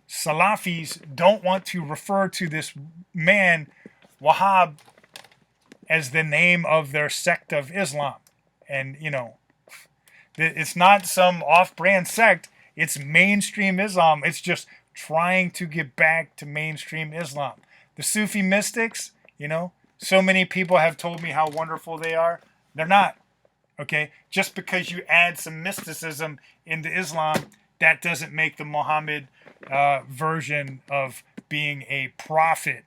Salafis don't want to refer to this man, Wahhab, as the name of their sect of Islam. And, it's not some off-brand sect. It's mainstream Islam. It's just trying to get back to mainstream Islam. The Sufi mystics, so many people have told me how wonderful they are. They're not. Okay? Just because you add some mysticism into Islam, that doesn't make the Muhammad version of being a prophet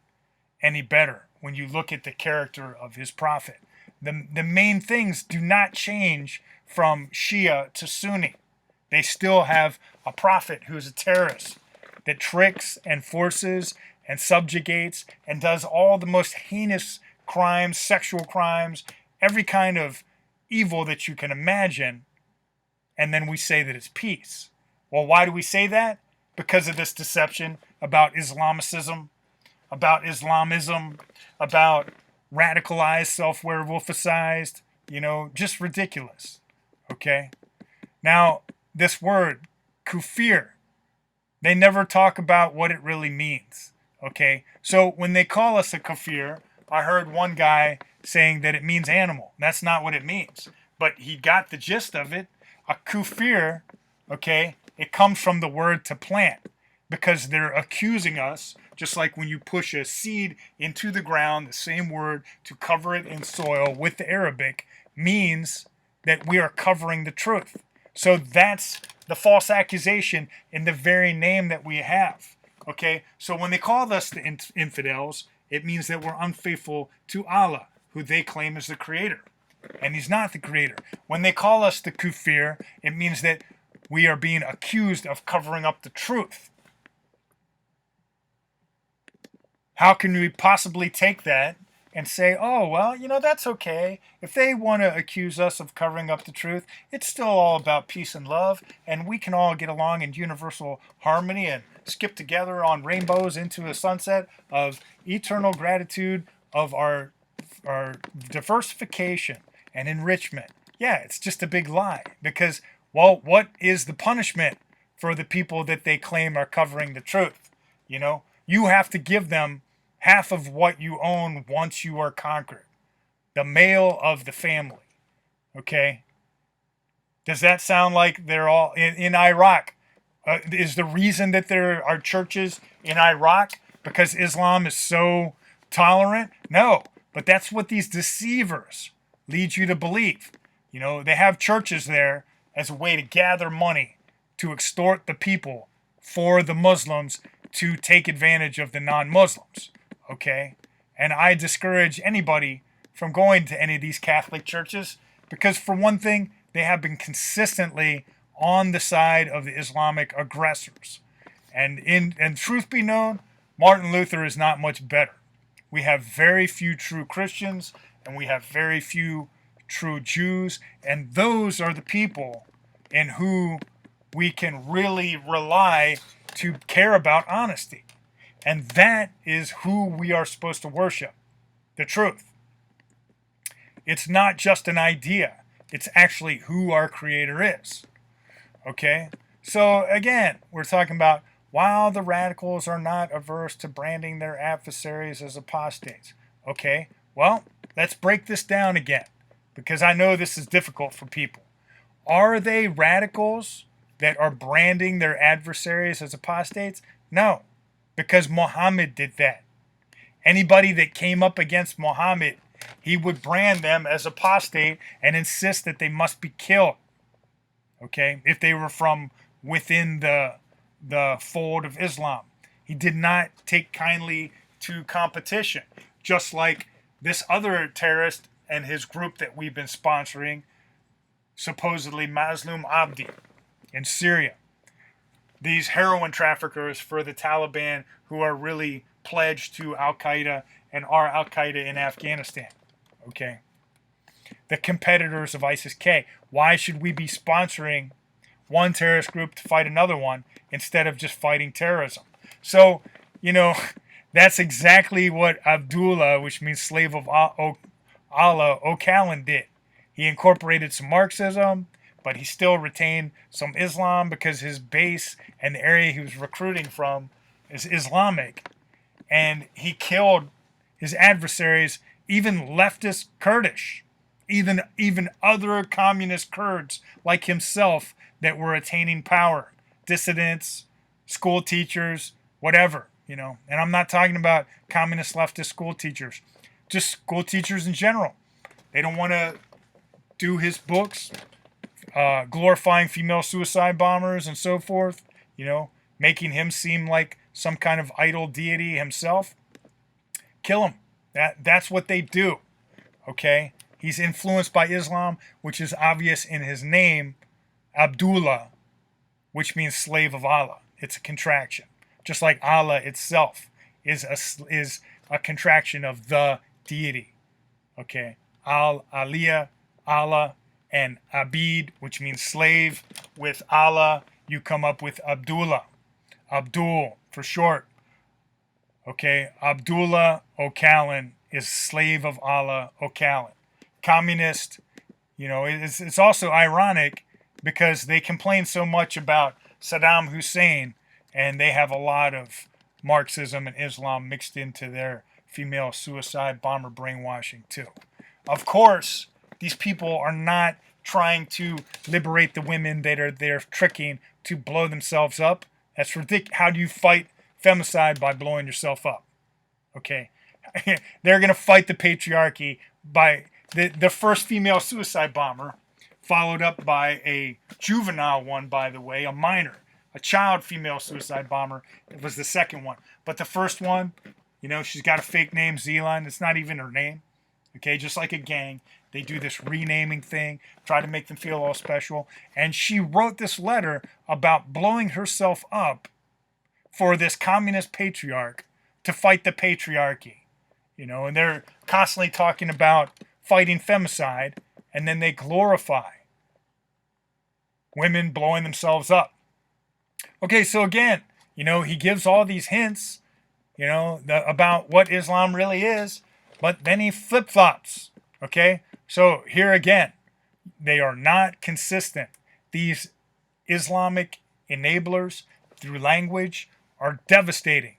any better when you look at the character of his prophet. The main things do not change from Shia to Sunni. They still have a prophet who's a terrorist that tricks and forces and subjugates and does all the most heinous crimes, sexual crimes, every kind of evil that you can imagine, and then we say that it's peace. Well, why do we say that? Because of this deception about Islamicism, about Islamism, about radicalized, self-werewolficized, just ridiculous. Okay? Now, this word, kufir, they never talk about what it really means. Okay? So when they call us a kafir, I heard one guy saying that it means animal. That's not what it means. But he got the gist of it. A kufir, okay, it comes from the word to plant, because they're accusing us, just like when you push a seed into the ground, the same word to cover it in soil with the Arabic means that we are covering the truth. So that's the false accusation in the very name that we have. Okay, so when they call us the infidels, it means that we're unfaithful to Allah, who they claim is the creator. And he's not the creator. When they call us the kufir, it means that we are being accused of covering up the truth. How can we possibly take that and say, oh, well, that's okay. If they want to accuse us of covering up the truth, it's still all about peace and love, and we can all get along in universal harmony and skip together on rainbows into a sunset of eternal gratitude of our diversification and enrichment. Yeah, it's just a big lie, because, well, what is the punishment for the people that they claim are covering the truth? You have to give them half of what you own once you are conquered. The male of the family. Okay? Does that sound like they're all in Iraq? Is the reason that there are churches in Iraq because Islam is so tolerant? No, but that's what these deceivers lead you to believe. They have churches there as a way to gather money to extort the people for the Muslims to take advantage of the non-Muslims, okay? And I discourage anybody from going to any of these Catholic churches because, for one thing, they have been consistently on the side of the Islamic aggressors. And truth be known, Martin Luther is not much better. We have very few true Christians, and we have very few true Jews, and those are the people in who we can really rely to care about honesty. And that is who we are supposed to worship, the truth. It's not just an idea. It's actually who our Creator is. Okay? So again, we're talking about while the radicals are not averse to branding their adversaries as apostates. Okay? Well, let's break this down again, because I know this is difficult for people. Are they radicals that are branding their adversaries as apostates? No, because Muhammad did that. Anybody that came up against Muhammad, he would brand them as apostate and insist that they must be killed. Okay, if they were from within the fold of Islam. He did not take kindly to competition, just like this other terrorist and his group that we've been sponsoring, supposedly Mazlum Abdi in Syria. These heroin traffickers for the Taliban who are really pledged to Al-Qaeda and are Al-Qaeda in Afghanistan. Okay. The competitors of ISIS-K. Why should we be sponsoring one terrorist group to fight another one instead of just fighting terrorism? So, that's exactly what Abdullah, which means slave of Allah, O'Callaghan did. He incorporated some Marxism, but he still retained some Islam because his base and the area he was recruiting from is Islamic. And he killed his adversaries, even leftist Kurdish, even other communist Kurds like himself that were attaining power, dissidents, school teachers, whatever, And I'm not talking about communist leftist school teachers, just school teachers in general. They don't want to do his books, glorifying female suicide bombers and so forth, making him seem like some kind of idol deity himself. Kill him. That's what they do. Okay? He's influenced by Islam, which is obvious in his name, Abdullah, which means slave of Allah. It's a contraction. Just like Allah itself is a contraction of the deity. Okay? Aliyah, Allah, and Abid, which means slave. With Allah, you come up with Abdullah. Abdul, for short. Okay? Abdullah O'Callaghan is slave of Allah O'Callaghan. Communist, it's also ironic because they complain so much about Saddam Hussein, and they have a lot of Marxism and Islam mixed into their female suicide bomber brainwashing too. Of course, these people are not trying to liberate the women that they're tricking to blow themselves up. That's ridiculous. How do you fight femicide? By blowing yourself up. Okay? They're going to fight the patriarchy by the first female suicide bomber, followed up by a juvenile one, by the way, a minor. A child female suicide bomber was the second one. But the first one, she's got a fake name, Zealand. It's not even her name. Okay, just like a gang. They do this renaming thing, try to make them feel all special. And she wrote this letter about blowing herself up for this communist patriarch to fight the patriarchy. And they're constantly talking about fighting femicide, and then they glorify women blowing themselves up. Okay, so again, he gives all these hints, about what Islam really is, but then he flip-flops. Okay, so here again, they are not consistent. These Islamic enablers through language are devastating.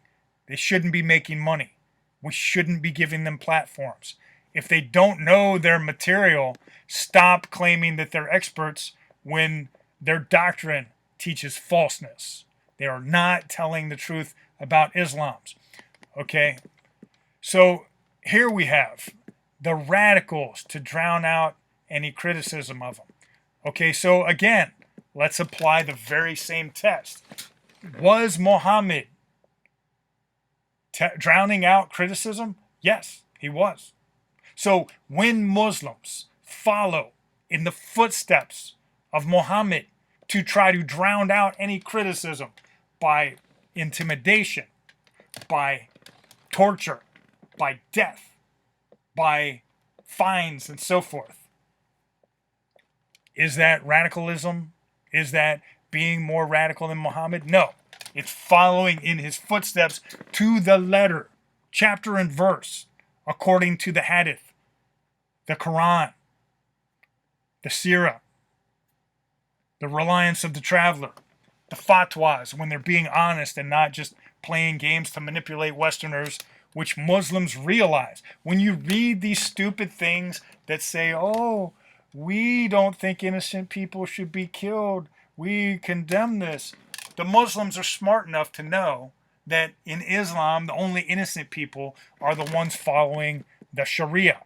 They shouldn't be making money. We shouldn't be giving them platforms. If they don't know their material, stop claiming that they're experts when their doctrine teaches falseness. They are not telling the truth about Islam's. Okay? So here we have the radicals to drown out any criticism of them. Okay, so again, let's apply the very same test. Was Muhammad drowning out criticism? Yes, he was. So when Muslims follow in the footsteps of Muhammad to try to drown out any criticism by intimidation, by torture, by death, by fines, and so forth, is that radicalism? Is that being more radical than Muhammad? No. It's following in his footsteps to the letter, chapter and verse, according to the Hadith, the Quran, the Sirah, the reliance of the traveler, the fatwas when they're being honest and not just playing games to manipulate Westerners, which Muslims realize. When you read these stupid things that say, oh, we don't think innocent people should be killed, we condemn this. The Muslims are smart enough to know that in Islam, the only innocent people are the ones following the Sharia.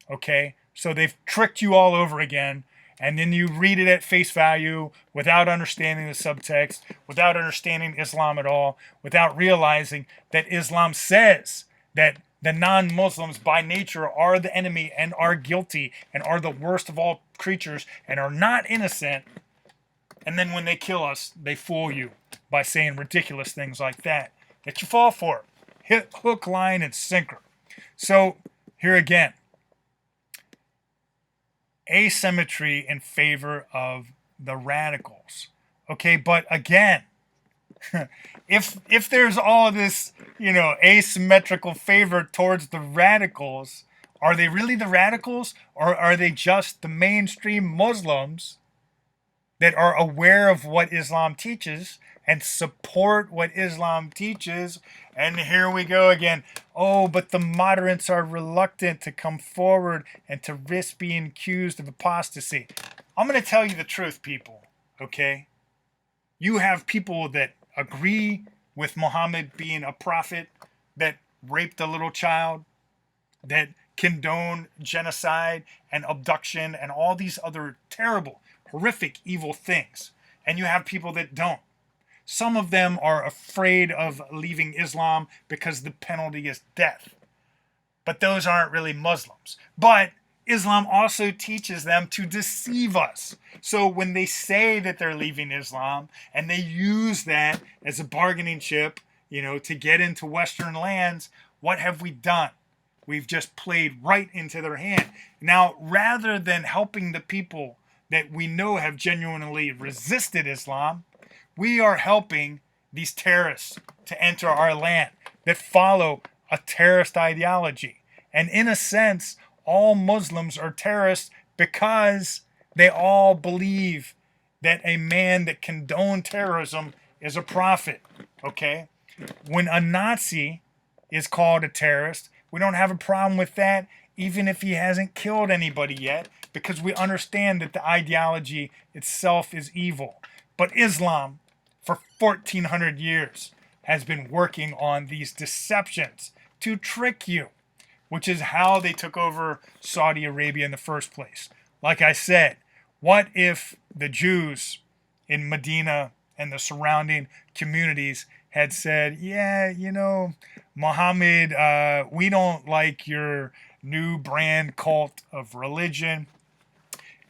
Okay? So they've tricked you all over again, and then you read it at face value without understanding the subtext, without understanding Islam at all, without realizing that Islam says that the non-Muslims by nature are the enemy and are guilty and are the worst of all creatures and are not innocent. And then when they kill us, they fool you by saying ridiculous things like that you fall for. Hit hook, line, and sinker. So here again, asymmetry in favor of the radicals. Okay, but again, if there's all this, asymmetrical favor towards the radicals, are they really the radicals, or are they just the mainstream Muslims that are aware of what Islam teaches and support what Islam teaches? And here we go again. Oh, but the moderates are reluctant to come forward and to risk being accused of apostasy. I'm going to tell you the truth, people, okay? You have people that agree with Muhammad being a prophet, that raped a little child, that condone genocide and abduction and all these other terrible, horrific, evil things. And you have people that don't. Some of them are afraid of leaving Islam because the penalty is death. But those aren't really Muslims. But Islam also teaches them to deceive us. So when they say that they're leaving Islam and they use that as a bargaining chip, to get into Western lands, what have we done? We've just played right into their hand. Now, rather than helping the people that we know have genuinely resisted Islam, we are helping these terrorists to enter our land that follow a terrorist ideology. And in a sense, all Muslims are terrorists because they all believe that a man that condoned terrorism is a prophet. Okay? When a Nazi is called a terrorist, we don't have a problem with that, even if he hasn't killed anybody yet, because we understand that the ideology itself is evil. But Islam, for 1400 years, has been working on these deceptions to trick you, which is how they took over Saudi Arabia in the first place. Like I said, what if the Jews in Medina and the surrounding communities had said, yeah, Muhammad, we don't like your new brand cult of religion,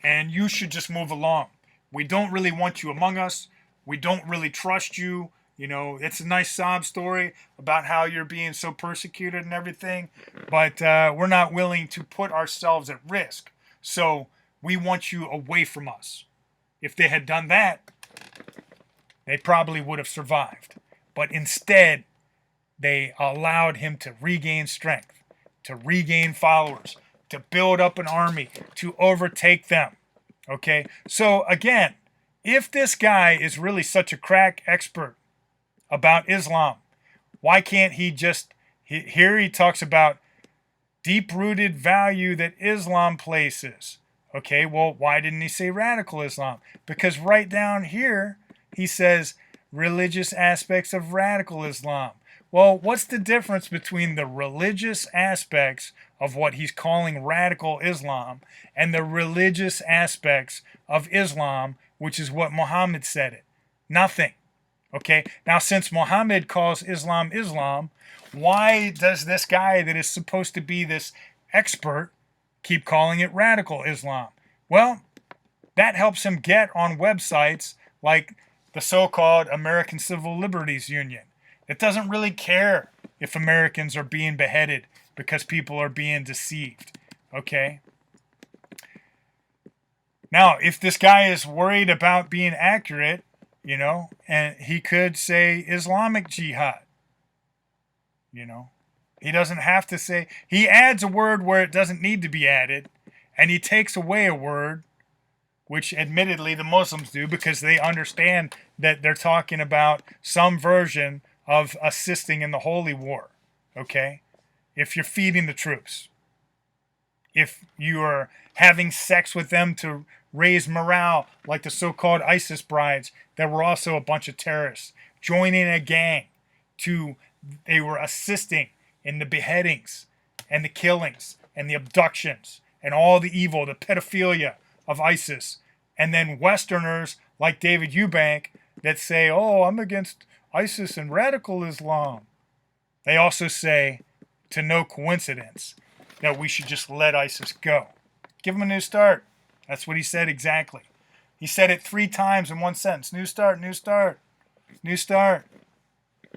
and you should just move along. We don't really want you among us. We don't really trust you. It's a nice sob story about how you're being so persecuted and everything, but we're not willing to put ourselves at risk. So we want you away from us. If they had done that, they probably would have survived. But instead, they allowed him to regain strength, to regain followers, to build up an army, to overtake them. Okay? So again, if this guy is really such a crack expert about Islam, why can't he just, here he talks about deep-rooted value that Islam places. Okay, well, why didn't he say radical Islam? Because right down here, he says religious aspects of radical Islam. Well, what's the difference between the religious aspects of what he's calling radical Islam and the religious aspects of Islam, which is what Muhammad said it. Nothing. Okay, now since Muhammad calls Islam Islam, why does this guy that is supposed to be this expert keep calling it radical Islam? Well, that helps him get on websites like the so-called American Civil Liberties Union. It doesn't really care if Americans are being beheaded because people are being deceived. Okay? Now, if this guy is worried about being accurate, and he could say Islamic Jihad. He doesn't have to say, he adds a word where it doesn't need to be added, and he takes away a word, which admittedly the Muslims do because they understand that they're talking about some version of assisting in the holy war. Okay? If you're feeding the troops, if you are having sex with them to raise morale, like the so-called ISIS brides that were also a bunch of terrorists, joining a gang they were assisting in the beheadings and the killings and the abductions and all the evil, the pedophilia of ISIS. And then Westerners like David Eubank that say, oh, I'm against ISIS and radical Islam. They also say, to no coincidence, that we should just let ISIS go. Give them a new start. That's what he said exactly. He said it 3 times in one sentence. New start, new start, new start.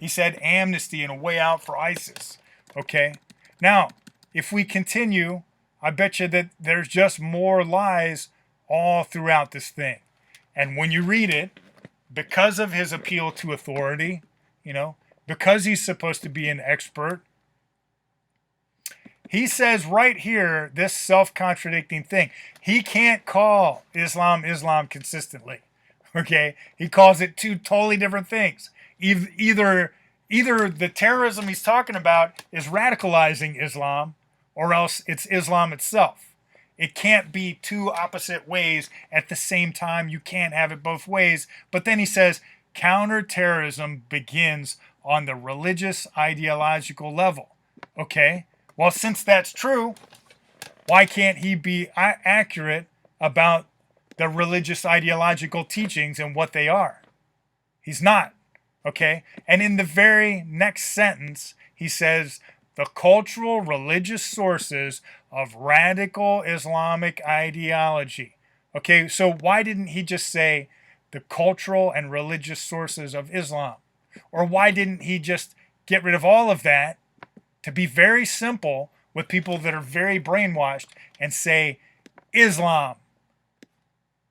He said amnesty and a way out for ISIS. Okay? Now, if we continue, I bet you that there's just more lies all throughout this thing. And when you read it, because of his appeal to authority, because he's supposed to be an expert, he says right here, this self-contradicting thing. He can't call Islam Islam consistently. Okay? He calls it 2 totally different things. Either the terrorism he's talking about is radicalizing Islam, or else it's Islam itself. It can't be 2 opposite ways at the same time. You can't have it both ways. But then he says, counterterrorism begins on the religious ideological level. Okay? Well, since that's true, why can't he be accurate about the religious ideological teachings and what they are? He's not. Okay? And in the very next sentence, he says, the cultural religious sources of radical Islamic ideology. Okay, so why didn't he just say the cultural and religious sources of Islam? Or why didn't he just get rid of all of that to be very simple with people that are very brainwashed and say Islam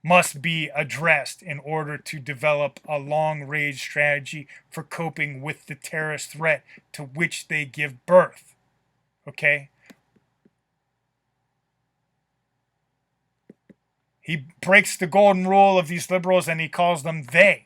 must be addressed in order to develop a long-range strategy for coping with the terrorist threat to which they give birth. Okay? He breaks the golden rule of these liberals and he calls them they,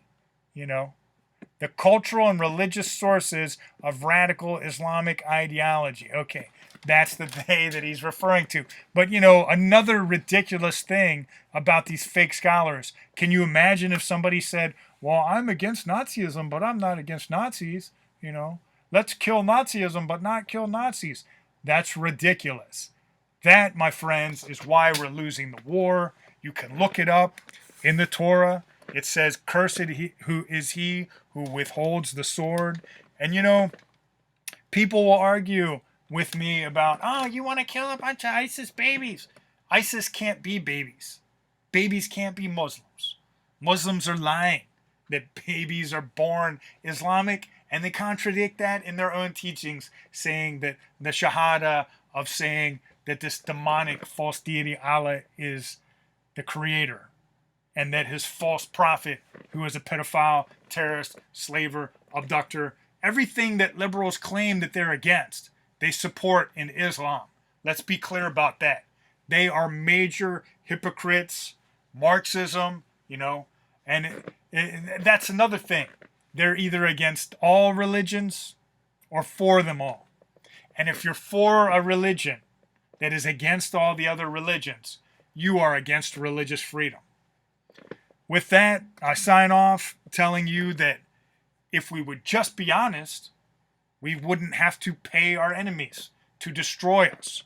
The cultural and religious sources of radical Islamic ideology. Okay, that's the they that he's referring to. But, another ridiculous thing about these fake scholars. Can you imagine if somebody said, well, I'm against Nazism, but I'm not against Nazis, Let's kill Nazism, but not kill Nazis. That's ridiculous. That, my friends, is why we're losing the war. You can look it up in the Torah. It says, cursed who is he who withholds the sword. And, people will argue with me about, oh, you want to kill a bunch of ISIS babies. ISIS can't be babies. Babies can't be Muslims. Muslims are lying that babies are born Islamic, and they contradict that in their own teachings, saying that the Shahada of saying that this demonic false deity Allah is the creator, and that his false prophet, who is a pedophile, terrorist, slaver, abductor, everything that liberals claim that they're against, they support in Islam. Let's be clear about that. They are major hypocrites, Marxism, and that's another thing. They're either against all religions or for them all. And if you're for a religion that is against all the other religions, you are against religious freedom. With that, I sign off telling you that if we would just be honest, we wouldn't have to pay our enemies to destroy us.